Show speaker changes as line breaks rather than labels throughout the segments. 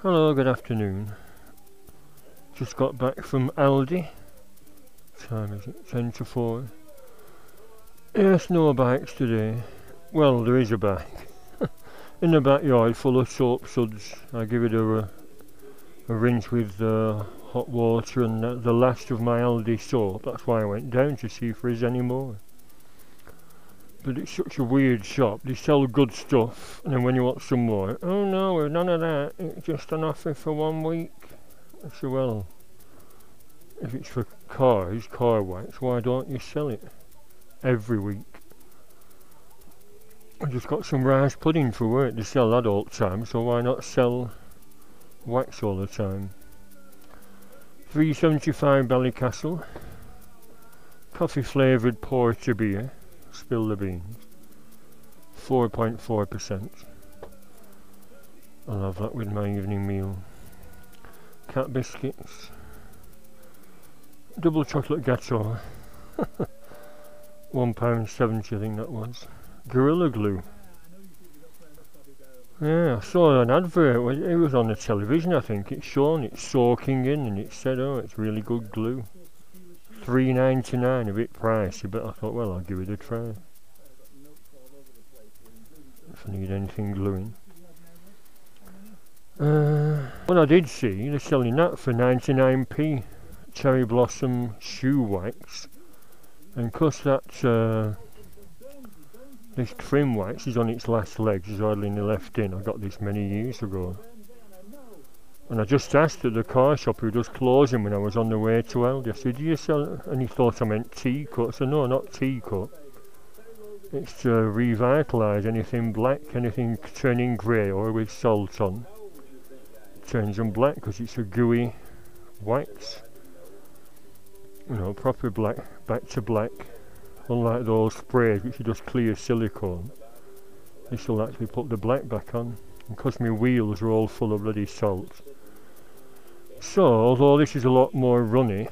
Hello, good afternoon. Just got back from Aldi. Time is it? 10 to 4. Yes, no bikes today. Well, there is a bike. In the backyard full of soap suds. I give it a rinse with hot water and the last of my Aldi soap. That's why I went down to see if there's any more. But it's such a weird shop. They sell good stuff, and then when you want some more, oh no, we've none of that. It's just on offer for 1 week. I said, well, if it's for cars, car wax, why don't you sell it every week? I just got some rice pudding for work. They sell that all the time, so why not sell wax all the time? £3.75 Ballycastle. Coffee flavoured porter beer. Spill the beans. 4.4%. I'll have that with my evening meal. Cat biscuits. Double chocolate gâteau. £1.70 I think that was. Gorilla Glue. Yeah, I saw an advert. It was on the television, I think. It's shown, it's soaking in, and it said, oh, it's really good glue. £3.99, a bit pricey, but I thought, well, I'll give it a try. If I need anything gluing. What I did see, they're selling that for 99p. Cherry Blossom shoe wax. And cause that this trim wax is on its last legs, there's hardly any left in. I got this many years ago. And I just asked at the car shop who does closing when I was on the way to Aldi. I said, do you sell it? And he thought I meant tea-cut. I said, no, not tea-cut. It's to revitalise anything black, anything turning grey or with salt on. It turns them black because it's a gooey wax. You know, proper black, back to black. Unlike those sprays which are just clear silicone. This will actually put the black back on. And because my wheels are all full of bloody salt. So, although this is a lot more runny,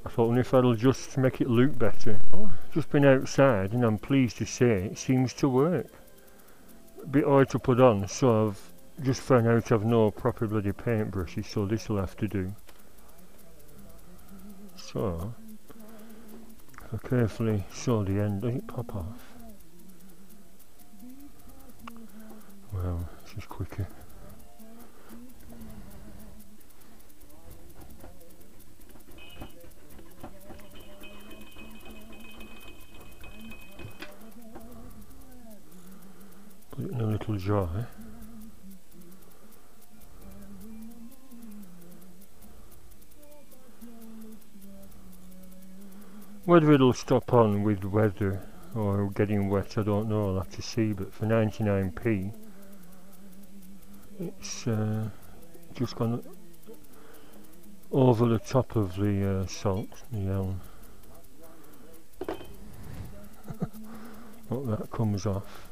I thought, well, if I'll just make it look better. Oh, just been outside and I'm pleased to say it seems to work. A bit hard to put on, so I've just found out I've no proper bloody paintbrushes, so this will have to do. So, if I carefully sew the end, does it pop off? Well, this is quicker. Put it in a little jar. Whether it'll stop on with weather or getting wet, I don't know, I'll have to see, but for 99p it's just gone over the top of the salt, the elm. Look, that comes off.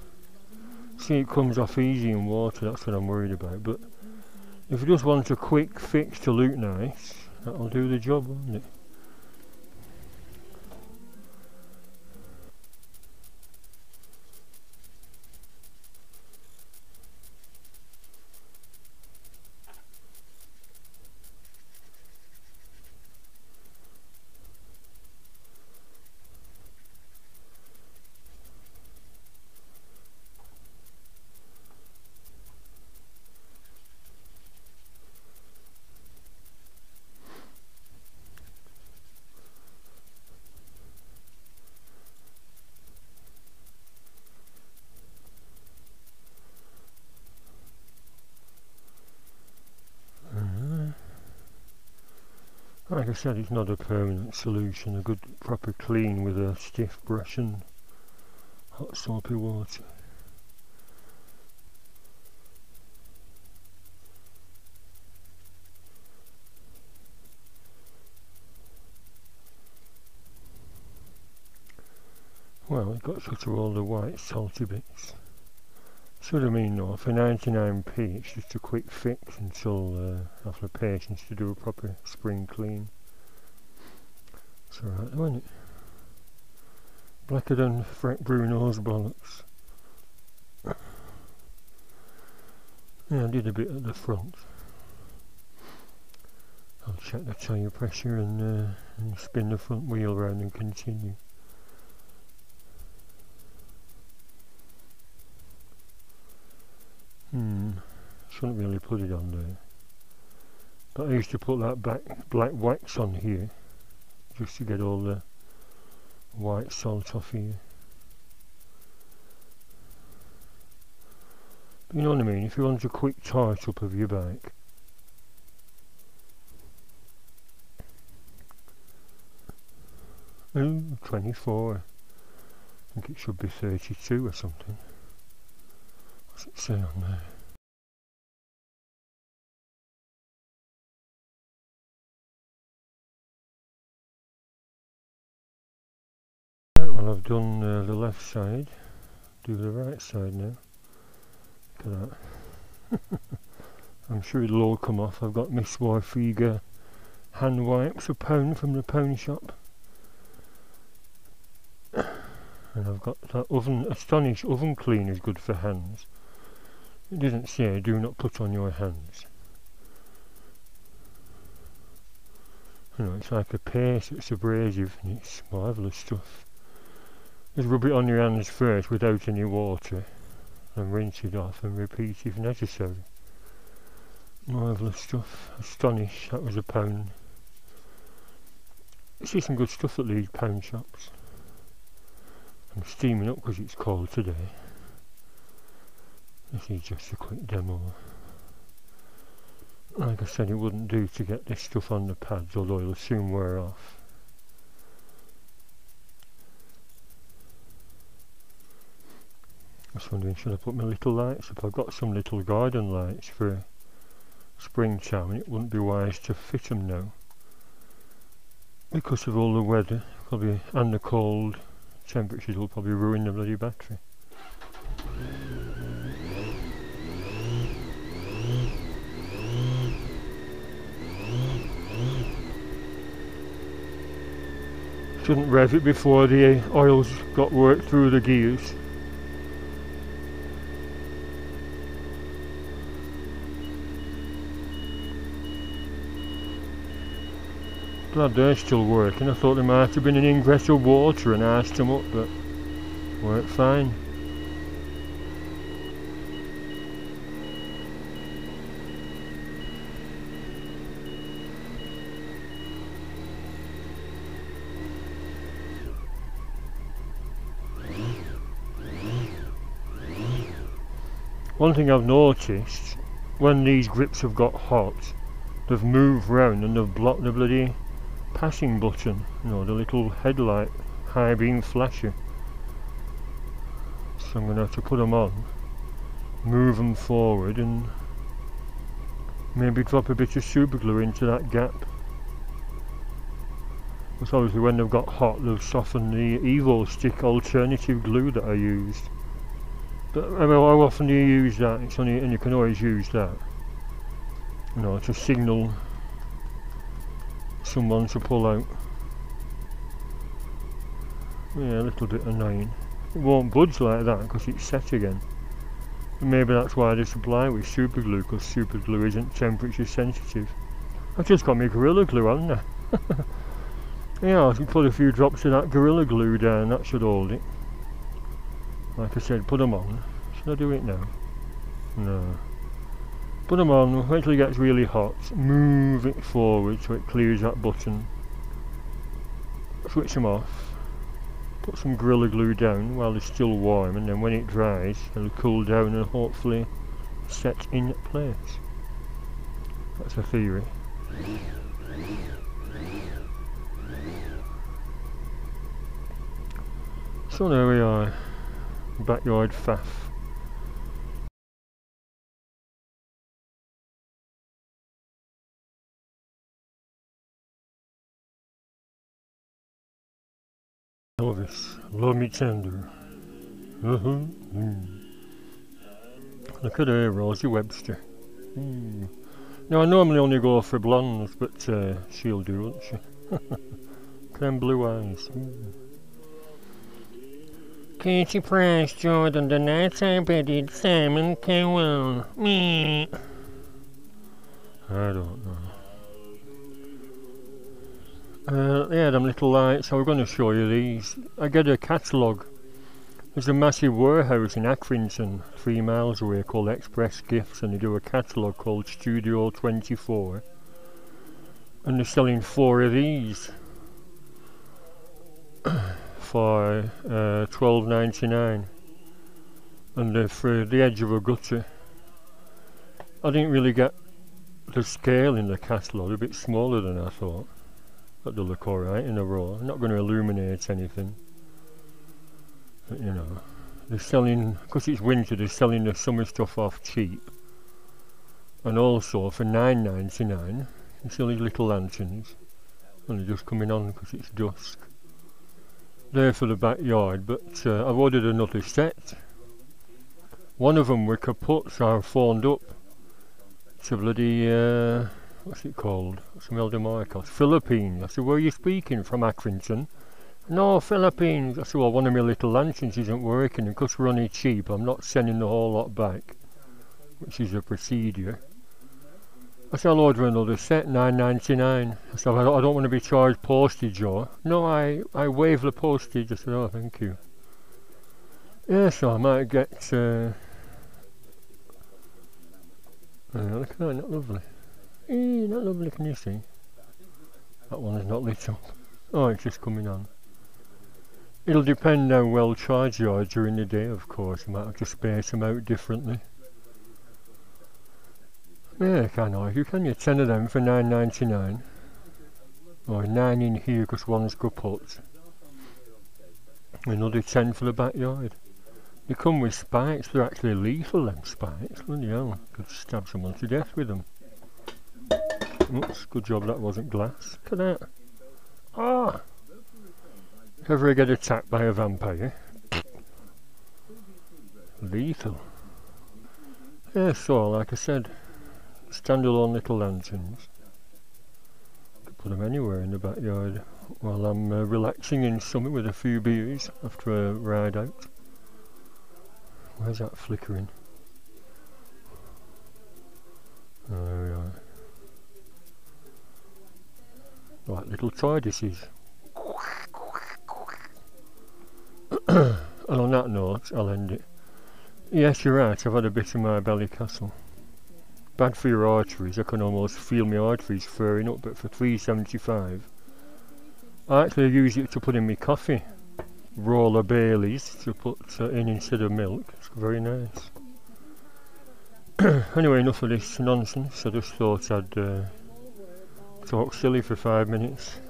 See, it comes off easy in water, that's what I'm worried about, but if you just want a quick fix to look nice, that'll do the job, won't it? Like I said, it's not a permanent solution. A good proper clean with a stiff brush and hot soapy water. Well, it got rid of all the white salty bits. So what I mean though, for 99p it's just a quick fix until I have the patience to do a proper spring clean. It's alright though, isn't it? Blacker than Frank Bruno's bollocks. Yeah, I did a bit at the front. I'll check the tyre pressure and spin the front wheel round and continue. Shouldn't really put it on there. But I used to put that black wax on here just to get all the white salt off here. But you know what I mean, if you want a quick tight up of your bike. Ooh, 24. I think it should be 32 or something. What's it say on there? Well, I've done the left side, do the right side now. Look at that. I'm sure it'll all come off. I've got Miss Wyfiga hand wipes, £1 from the pawn shop. And I've got that Astonish oven cleaner is good for hands. It doesn't say do not put on your hands. You know, it's like a paste, it's abrasive and it's marvellous stuff. Just rub it on your hands first without any water and rinse it off and repeat if necessary. Marvellous stuff. Astonish, that was £1. You see some good stuff at these pound shops. I'm steaming up because it's cold today. This is just a quick demo. Like I said, it wouldn't do to get this stuff on the pads, although it'll soon wear off. I was wondering, should I put my little lights up? I've got some little garden lights for springtime, and it wouldn't be wise to fit them now because of all the weather, probably, and the cold temperatures will probably ruin the bloody battery. Shouldn't rev it before the oil's got worked through the gears. Glad they're still working. I thought there might have been an ingress of water and iced them up, but worked fine. One thing I've noticed, when these grips have got hot, they've moved round and they've blocked the bloody passing button, you know, the little headlight high beam flasher. So I'm going to have to put them on, move them forward and maybe drop a bit of super glue into that gap. Because obviously when they've got hot they'll soften the Evo stick alternative glue that I used. But I mean, how often do you use that? It's only, and you can always use that, you know, to signal someone to pull out. Yeah, a little bit annoying. It won't budge like that because it's set again. And maybe that's why they supply with super glue, because super glue isn't temperature sensitive. I've just got my Gorilla Glue on there. Yeah, I can put a few drops of that Gorilla Glue down, that should hold it. Like I said, put them on. Should I do it now? No. Put them on, wait till it gets really hot, move it forward so it clears that button, switch them off, put some Gorilla Glue down while they're still warm, and then when it dries it'll cool down and hopefully set in place. That's a theory. So there we are, backyard faff. Elvis, love me tender. Look at her, Rosie Webster. Now I normally only go for blondes, but she'll do, won't she? Them blue eyes. Katie Price, Jordan, the night I bedded Simon Cowell. Me. I don't know. Yeah, them little lights. I was going to show you these. I get a catalogue. There's a massive warehouse in Accrington, 3 miles away, called Express Gifts, and they do a catalogue called Studio 24. And they're selling 4 of these for $12.99, and they're for the edge of a gutter. I didn't really get the scale in the catalogue, a bit smaller than I thought, but they look alright in a row. I'm not going to illuminate anything, but you know, they're selling, because it's winter, they're selling the summer stuff off cheap. And also for $9.99 you see these little lanterns, and they're just coming on because it's dusk. They're for the backyard, but I've ordered another set. One of them were kaput, so I phoned up to bloody, what's it called? Some Elder Marcos. Philippines. I said, where are you speaking from, Accrington? No, Philippines. I said, well, one of my little lanterns isn't working, and because we're only cheap, I'm not sending the whole lot back, which is a procedure. I said, I'll order another set, $9.99. I said, I don't want to be charged postage, or... No, I waive the postage. I said, oh, thank you. Yeah, so I might get... look at that, not lovely. Not lovely, can you see? That one is not lit up. Oh, it's just coming on. It'll depend how well charged you are during the day, of course. You might have to space them out differently. Yeah, can't argue, can you? 10 of them for $9.99. Or 9 in here because one's kaput. Another 10 for the backyard. They come with spikes. They're actually lethal, them spikes. Bloody hell, could stab someone to death with them. Oops, good job that wasn't glass. Look at that. Ah! If ever I get attacked by a vampire. Lethal. Yeah, so like I said, standalone little lanterns. Could put them anywhere in the backyard while I'm relaxing in summer with a few beers after a ride out. Where's that flickering? Oh, there we are. Like little tortoises. And on that note, I'll end it. Yes, you're right, I've had a bit of my belly castle. Bad for your arteries, I can almost feel my arteries furring up, but for $3.75 I actually use it to put in my coffee. Roller Baileys to put in instead of milk. It's very nice. Anyway, enough of this nonsense. I just thought I'd talk silly for 5 minutes.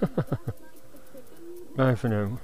Bye for now.